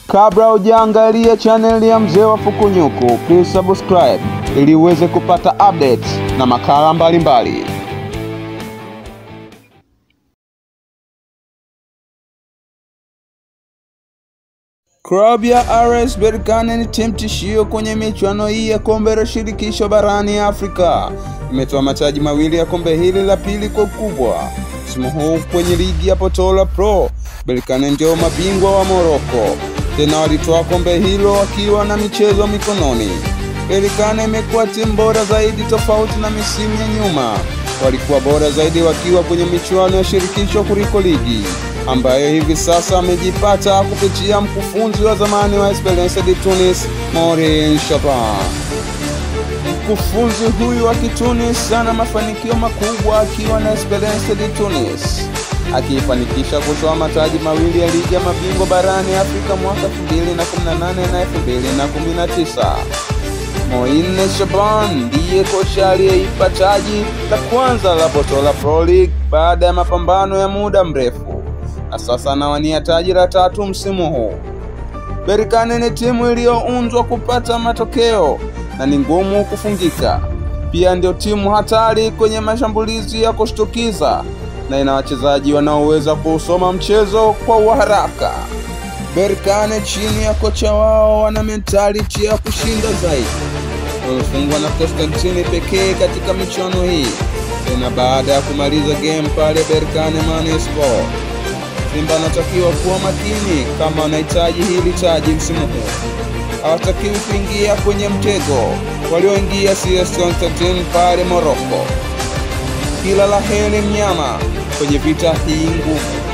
Kabla hujaangalia channel ya Mzee wa Fukunyuku, please subscribe ili uweze kupata updates na makala mbalimbali. Klabu ya RS Berkane ni timu tishio kwenye michuano hii ya kombe la shirikisho barani Afrika. Imetoa mataji mawili ya kombe hili la pili kwa ukubwa. Msimu huu kwenye ligi ya Potola Pro, Berkane ndio mabingwa wa Morocco. Tena walitoa kombe hilo wakiwa na michezo mikononi. Berkane imekuwa timu bora zaidi tofauti na misimu ya nyuma. Walikuwa bora zaidi wakiwa kwenye michuano ya shirikisho kuliko ligi, ambayo hivi sasa amejipata kupitia mkufunzi wa zamani wa Esperance de Tunis, Maurice Chaban. Mkufunzi huyu wa Tunis ana mafanikio makubwa akiwa na Esperance de Tunis, akifanikisha kutoa mataji mawili ya ligi ya mabingwa barani Afrika mwaka 2018 na 2019. Maurice Chaban ndiye kocha aliyeipa taji la kwanza la Potola Pro League baada ya mapambano ya muda mrefu, na sasa anawania taji la tatu msimu huu. Berkane ni timu iliyoundwa kupata matokeo na ni ngumu kufungika. Pia ndio timu hatari kwenye mashambulizi ya kushtukiza na ina wachezaji wanaoweza kusoma mchezo kwa haraka. Berkane chini ya kocha wao wana mentality ya kushinda zaidi. Walifungwa na Constantine pekee katika michuano hii. Tena baada ya kumaliza game pale Berkane Manispor, Simba anatakiwa kuwa makini kama wanahitaji hili taji msimu huu. Hawatakiwi kuingia kwenye mtego walioingia CS Constantine pale Morocco. Kila la heri mnyama kwenye vita hii ngumu.